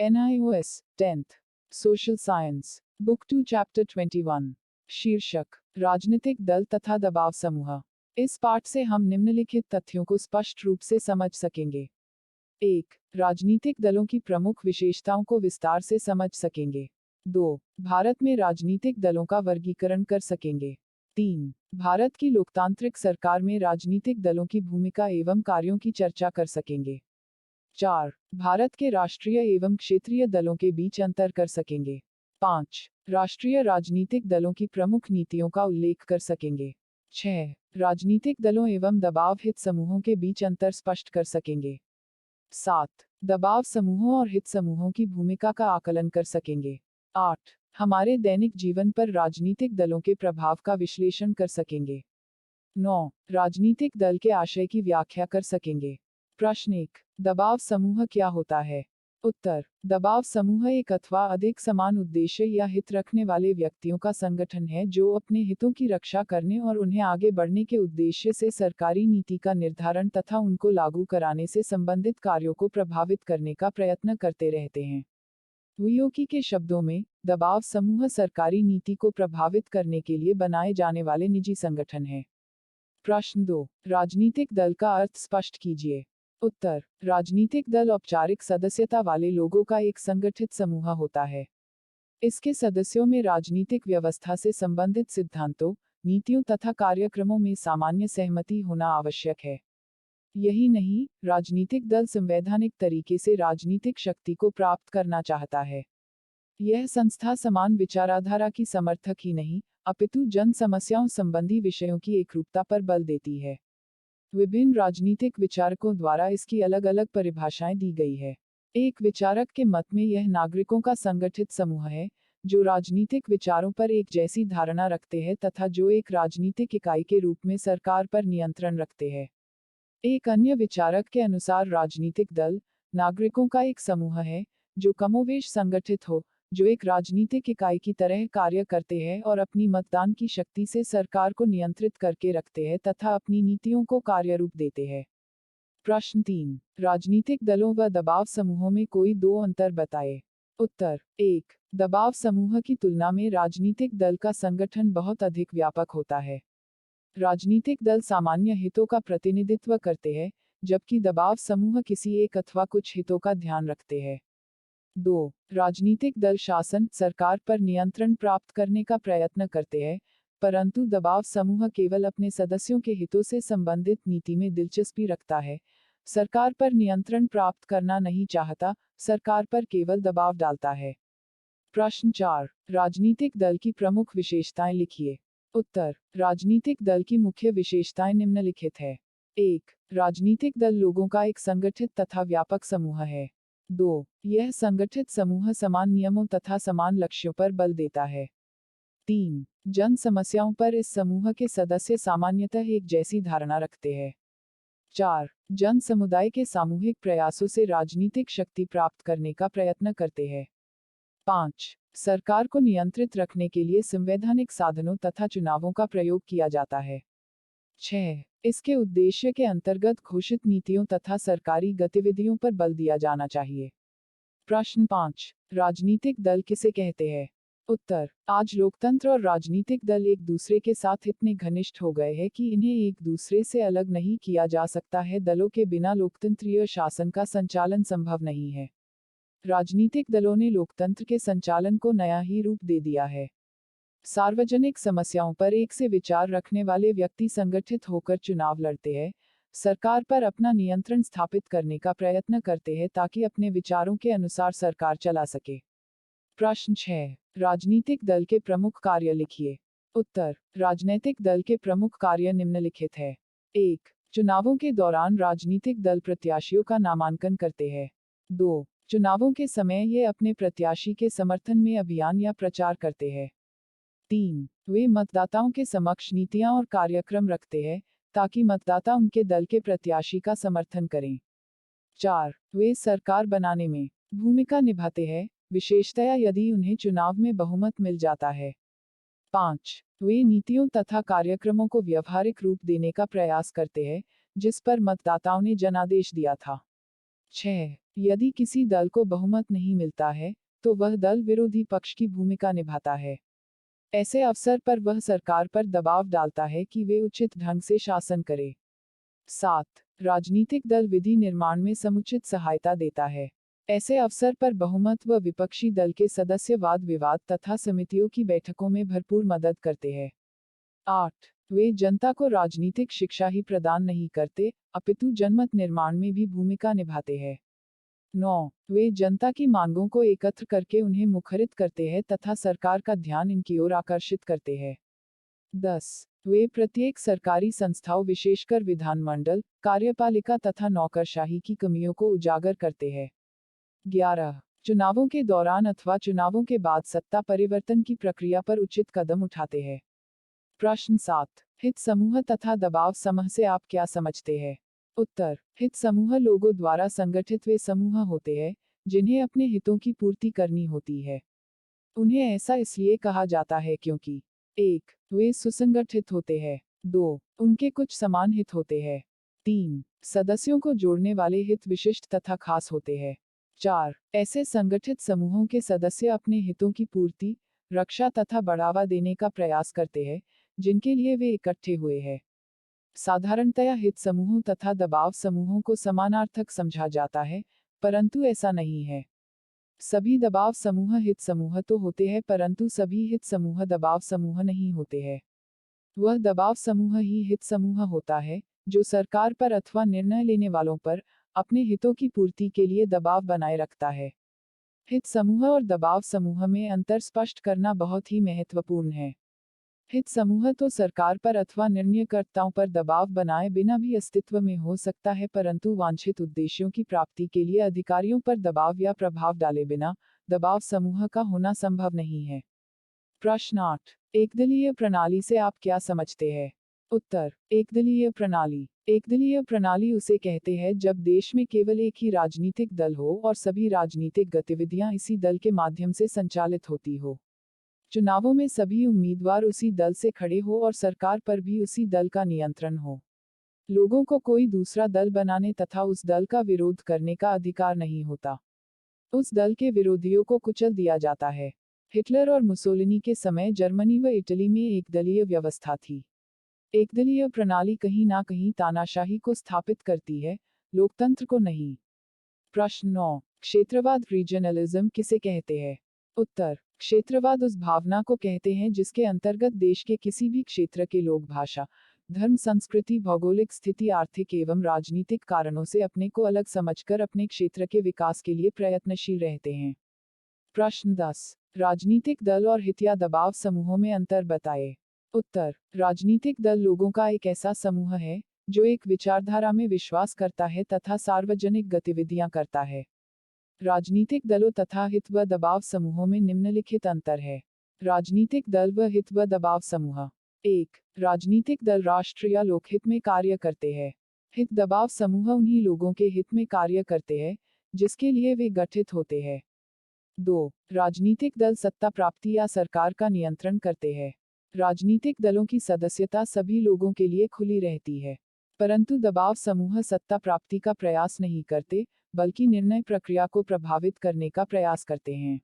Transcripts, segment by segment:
NIOS 10th social science book 2 chapter 21 शीर्षक राजनीतिक दल तथा दबाव समूह। इस पाठ से हम निम्नलिखित तथ्यों को स्पष्ट रूप से समझ सकेंगे। 1. राजनीतिक दलों की प्रमुख विशेषताओं को विस्तार से समझ सकेंगे। 2. भारत में राजनीतिक दलों का वर्गीकरण कर सकेंगे। 3. भारत की लोकतांत्रिक सरकार में राजनीतिक दलों की भूमिका एवं कार्यों की चर्चा कर सकेंगे। 4. भारत के राष्ट्रीय एवं क्षेत्रीय दलों के बीच अंतर कर सकेंगे। 5. राष्ट्रीय राजनीतिक दलों की प्रमुख नीतियों का उल्लेख कर सकेंगे। 6. राजनीतिक दलों एवं दबाव हित समूहों के बीच अंतर स्पष्ट कर सकेंगे। 7. दबाव समूहों और हित समूहों की भूमिका का आकलन कर सकेंगे। 8. हमारे दैनिक जीवन पर राजनीतिक दलों के प्रभाव का विश्लेषण कर सकेंगे। 9. राजनीतिक दल के आशय की व्याख्या कर सकेंगे। प्रश्न 1. दबाव समूह क्या होता है? उत्तर: दबाव समूह एक अथवा अधिक समान उद्देश्य या हित रखने वाले व्यक्तियों का संगठन है जो अपने हितों की रक्षा करने और उन्हें आगे बढ़ने के उद्देश्य से सरकारी नीति का निर्धारण तथा उनको लागू कराने से संबंधित कार्यों को प्रभावित करने का प्रयत्न करते रहते हैं। वियोकी के शब्दों में, दबाव समूह सरकारी नीति को प्रभावित करने के लिए बनाए जाने वाले निजी संगठन है। प्रश्न 2. राजनीतिक दल का अर्थ स्पष्ट कीजिए। उत्तर: राजनीतिक दल औपचारिक सदस्यता वाले लोगों का एक संगठित समूह होता है। इसके सदस्यों में राजनीतिक व्यवस्था से संबंधित सिद्धांतों, नीतियों तथा कार्यक्रमों में सामान्य सहमति होना आवश्यक है। यही नहीं, राजनीतिक दल संवैधानिक तरीके से राजनीतिक शक्ति को प्राप्त करना चाहता है। यह संस्था समान विचारधारा की समर्थक ही नहीं, अपितु जन समस्याओं संबंधी विषयों की एकरूपता पर बल देती है। विभिन्न राजनीतिक विचारकों द्वारा इसकी अलग अलग परिभाषाएं दी गई है। एक विचारक के मत में यह नागरिकों का संगठित समूह है, जो राजनीतिक विचारों पर एक जैसी धारणा रखते हैं तथा जो एक राजनीतिक इकाई के रूप में सरकार पर नियंत्रण रखते हैं। एक अन्य विचारक के अनुसार राजनीतिक दल, नागरिकों का एक समूह है, जो कमोवेश संगठित हो, जो एक राजनीतिक इकाई की तरह कार्य करते हैं और अपनी मतदान की शक्ति से सरकार को नियंत्रित करके रखते हैं तथा अपनी नीतियों को कार्यरूप देते हैं। प्रश्न 3. राजनीतिक दलों व दबाव समूहों में कोई दो अंतर बताएं। उत्तर: 1. दबाव समूह की तुलना में राजनीतिक दल का संगठन बहुत अधिक व्यापक होता है। राजनीतिक दल सामान्य हितों का प्रतिनिधित्व करते हैं, जबकि दबाव समूह किसी एक अथवा कुछ हितों का ध्यान रखते हैं। 2. राजनीतिक दल शासन, सरकार पर नियंत्रण प्राप्त करने का प्रयत्न करते हैं, परंतु दबाव समूह केवल अपने सदस्यों के हितों से संबंधित नीति में दिलचस्पी रखता है, सरकार पर नियंत्रण प्राप्त करना नहीं चाहता, सरकार पर केवल दबाव डालता है। प्रश्न 4. राजनीतिक दल की प्रमुख विशेषताएं लिखिए। उत्तर: राजनीतिक दल की मुख्य विशेषताएं निम्नलिखित है। 1. राजनीतिक दल लोगों का एक संगठित तथा व्यापक समूह है। 2. यह संगठित समूह समान नियमों तथा समान लक्ष्यों पर बल देता है। 3. जन समस्याओं पर इस समूह के सदस्य सामान्यतः एक जैसी धारणा रखते हैं। 4. जन समुदाय के सामूहिक प्रयासों से राजनीतिक शक्ति प्राप्त करने का प्रयत्न करते हैं। 5. सरकार को नियंत्रित रखने के लिए संवैधानिक साधनों तथा चुनावों का प्रयोग किया जाता है। 6. इसके उद्देश्य के अंतर्गत घोषित नीतियों तथा सरकारी गतिविधियों पर बल दिया जाना चाहिए। प्रश्न 5. राजनीतिक दल किसे कहते हैं? उत्तर: आज लोकतंत्र और राजनीतिक दल एक दूसरे के साथ इतने घनिष्ठ हो गए हैं कि इन्हें एक दूसरे से अलग नहीं किया जा सकता है। दलों के बिना लोकतंत्रीय शासन का संचालन संभव नहीं है। राजनीतिक दलों ने लोकतंत्र के संचालन को नया ही रूप दे दिया है। सार्वजनिक समस्याओं पर एक से विचार रखने वाले व्यक्ति संगठित होकर चुनाव लड़ते हैं, सरकार पर अपना नियंत्रण स्थापित करने का प्रयत्न करते हैं ताकि अपने विचारों के अनुसार सरकार चला सके। प्रश्न 6. राजनीतिक दल के प्रमुख कार्य लिखिए। उत्तर: राजनीतिक दल के प्रमुख कार्य निम्नलिखित है। 1. चुनावों के दौरान राजनीतिक दल प्रत्याशियों का नामांकन करते हैं। 2. चुनावों के समय ये अपने प्रत्याशी के समर्थन में अभियान या प्रचार करते हैं। 3. वे मतदाताओं के समक्ष नीतियां और कार्यक्रम रखते हैं, ताकि मतदाता उनके दल के प्रत्याशी का समर्थन करें। 4. वे सरकार बनाने में भूमिका निभाते हैं, विशेषतया यदि उन्हें चुनाव में बहुमत मिल जाता है। 5. वे नीतियों तथा कार्यक्रमों को व्यवहारिक रूप देने का प्रयास करते हैं, जिस पर मतदाताओं ने जनादेश दिया था। 6. यदि किसी दल को बहुमत नहीं मिलता है, तो वह दल विरोधी पक्ष की भूमिका निभाता है। ऐसे अवसर पर वह सरकार पर दबाव डालता है कि वे उचित ढंग से शासन करे। 7. राजनीतिक दल विधि निर्माण में समुचित सहायता देता है। ऐसे अवसर पर बहुमत व विपक्षी दल के सदस्य वाद विवाद तथा समितियों की बैठकों में भरपूर मदद करते हैं। 8. वे जनता को राजनीतिक शिक्षा ही प्रदान नहीं करते, अपितु जनमत निर्माण में भी भूमिका निभाते हैं। 9. वे जनता की मांगों को एकत्र करके उन्हें मुखरित करते हैं तथा सरकार का ध्यान इनकी ओर आकर्षित करते हैं। 10. वे प्रत्येक सरकारी संस्थाओं विशेषकर विधानमंडल, कार्यपालिका तथा नौकरशाही की कमियों को उजागर करते हैं। 11. चुनावों के दौरान अथवा चुनावों के बाद सत्ता परिवर्तन की प्रक्रिया पर उचित कदम उठाते हैं। प्रश्न 7. हित समूह तथा दबाव समूह से आप क्या समझते हैं? उत्तर: हित समूह लोगों द्वारा संगठित वे समूह होते हैं जिन्हें अपने हितों की पूर्ति करनी होती है। उन्हें ऐसा इसलिए कहा जाता है क्योंकि 1. वे सुसंगठित होते हैं। 2. उनके कुछ समान हित होते हैं। 3. सदस्यों को जोड़ने वाले हित विशिष्ट तथा खास होते हैं। 4. ऐसे संगठित समूहों के सदस्य अपने हितों की पूर्ति, रक्षा तथा बढ़ावा देने का प्रयास करते हैं जिनके लिए वे इकट्ठे हुए हैं। साधारणतया हित समूहों तथा दबाव समूहों को समानार्थक समझा जाता है, परंतु ऐसा नहीं है। सभी दबाव समूह हित समूह तो होते हैं परंतु सभी हित समूह दबाव समूह नहीं होते हैं। वह दबाव समूह ही हित समूह होता है जो सरकार पर अथवा निर्णय लेने वालों पर अपने हितों की पूर्ति के लिए दबाव बनाए रखता है। हित समूह और दबाव समूह में अंतर स्पष्ट करना बहुत ही महत्वपूर्ण है। हित समूह तो सरकार पर अथवा निर्णयकर्ताओं पर दबाव बनाए बिना भी अस्तित्व में हो सकता है, परंतु वांछित उद्देश्यों की प्राप्ति के लिए अधिकारियों पर दबाव या प्रभाव डाले बिना दबाव समूह का होना संभव नहीं है। प्रश्न 8. एकदलीय प्रणाली से आप क्या समझते हैं? उत्तर: एकदलीय प्रणाली। एकदलीय प्रणाली उसे कहते हैं जब देश में केवल एक ही राजनीतिक दल हो और सभी राजनीतिक गतिविधियां इसी दल के माध्यम से संचालित होती हो। चुनावों में सभी उम्मीदवार उसी दल से खड़े हो और सरकार पर भी उसी दल का नियंत्रण हो। लोगों को कोई दूसरा दल बनाने तथा उस दल का विरोध करने का अधिकार नहीं होता। उस दल के विरोधियों को कुचल दिया जाता है। हिटलर और मुसोलिनी के समय जर्मनी व इटली में एकदलीय व्यवस्था थी। एकदलीय प्रणाली कहीं ना कहीं तानाशाही को स्थापित करती है, लोकतंत्र को नहीं। प्रश्न 9. क्षेत्रवाद रीजनलिज्म किसे कहते हैं? उत्तर: क्षेत्रवाद उस भावना को कहते हैं जिसके अंतर्गत देश के किसी भी क्षेत्र के लोग भाषा, धर्म, संस्कृति, भौगोलिक स्थिति, आर्थिक एवं राजनीतिक कारणों से अपने को अलग समझकर अपने क्षेत्र के विकास के लिए प्रयत्नशील रहते हैं। प्रश्न 10. राजनीतिक दल और हित या दबाव समूहों में अंतर बताएं। उत्तर: राजनीतिक दल लोगों का एक ऐसा समूह है जो एक विचारधारा में विश्वास करता है तथा सार्वजनिक गतिविधियां करता है। राजनीतिक दलों तथा हित व दबाव समूहों में निम्नलिखित अंतर है। राजनीतिक दल व हित व दबाव समूह। 1. राजनीतिक दल राष्ट्र या लोकहित में कार्य करते हैं। हित दबाव समूह उन्हीं लोगों के हित में कार्य करते हैं जिसके लिए वे गठित होते हैं। 2. राजनीतिक दल सत्ता प्राप्ति या सरकार का नियंत्रण करते हैं। राजनीतिक दलों की सदस्यता सभी लोगों के लिए खुली रहती है, परंतु दबाव समूह सत्ता प्राप्ति का प्रयास नहीं करते, बल्कि निर्णय प्रक्रिया को प्रभावित करने का प्रयास करते हैं।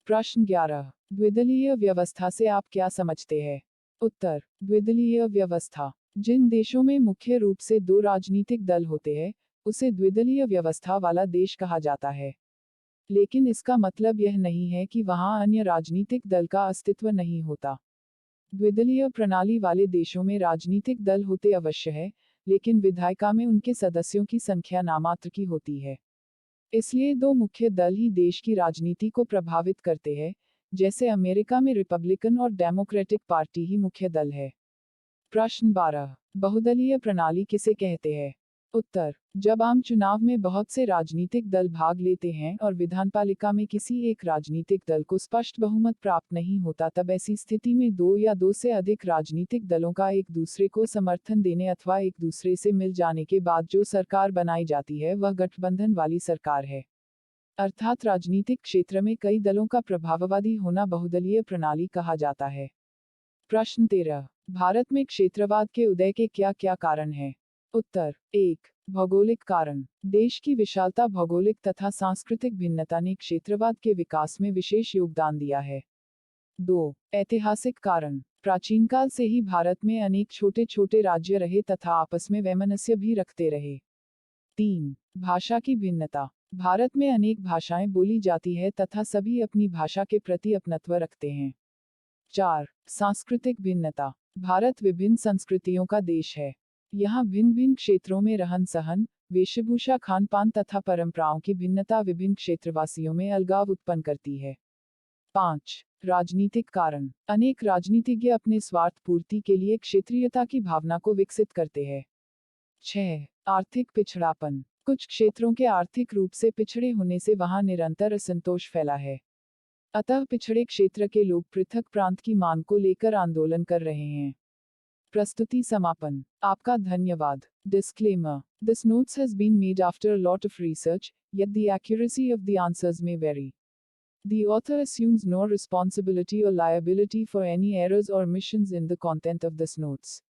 प्रश्न 11. द्विदलीय व्यवस्था से आप क्या समझते हैं? उत्तर: द्विदलीय व्यवस्था जिन देशों में मुख्य रूप से दो राजनीतिक दल होते हैं, उसे द्विदलीय व्यवस्था वाला देश कहा जाता है। लेकिन इसका मतलब यह नहीं है कि वहां अन्य राजनीतिक दल का अस्तित्व नहीं होता। द्विदलीय प्रणाली वाले देशों में राजनीतिक दल होते अवश्य है, लेकिन विधायिका में उनके सदस्यों की संख्या नामात्र की होती है। इसलिए दो मुख्य दल ही देश की राजनीति को प्रभावित करते हैं, जैसे अमेरिका में रिपब्लिकन और डेमोक्रेटिक पार्टी ही मुख्य दल है। प्रश्न 12. बहुदलीय प्रणाली किसे कहते हैं? उत्तर: जब आम चुनाव में बहुत से राजनीतिक दल भाग लेते हैं और विधानपालिका में किसी एक राजनीतिक दल को स्पष्ट बहुमत प्राप्त नहीं होता, तब ऐसी स्थिति में दो या दो से अधिक राजनीतिक दलों का एक दूसरे को समर्थन देने अथवा एक दूसरे से मिल जाने के बाद जो सरकार बनाई जाती है वह गठबंधन वाली सरकार है। अर्थात राजनीतिक क्षेत्र में कई दलों का प्रभाववादी होना बहुदलीय प्रणाली कहा जाता है। प्रश्न 13. भारत में क्षेत्रवाद के उदय के क्या क्या कारण हैं? उत्तर: 1. भौगोलिक कारण। देश की विशालता, भौगोलिक तथा सांस्कृतिक भिन्नता ने क्षेत्रवाद के विकास में विशेष योगदान दिया है। 2. ऐतिहासिक कारण। प्राचीनकाल से ही भारत में अनेक छोटे छोटे राज्य रहे तथा आपस में वैमनस्य भी रखते रहे। 3. भाषा की भिन्नता। भारत में अनेक भाषाएं बोली जाती है तथा सभी अपनी भाषा के प्रति अपनत्व रखते हैं। 4. सांस्कृतिक भिन्नता। भारत विभिन्न संस्कृतियों का देश है। यहाँ भिन्न भिन्न क्षेत्रों में रहन सहन, वेशभूषा, खान पान तथा परंपराओं की भिन्नता विभिन्न क्षेत्रवासियों में अलगाव उत्पन्न करती है। 5. राजनीतिक कारण। अनेक राजनीतिज्ञ अपने स्वार्थ पूर्ति के लिए क्षेत्रीयता की भावना को विकसित करते हैं। 6. आर्थिक पिछड़ापन। कुछ क्षेत्रों के आर्थिक रूप से पिछड़े होने से वहां निरंतर असंतोष फैला है। अतः पिछड़े क्षेत्र के लोग पृथक प्रांत की मांग को लेकर आंदोलन कर रहे हैं। प्रस्तुति समापन। आपका धन्यवाद। Disclaimer. This notes has been made after a lot of research, yet the accuracy of the answers may vary. The author assumes no responsibility or liability for any errors or omissions in the content of this notes.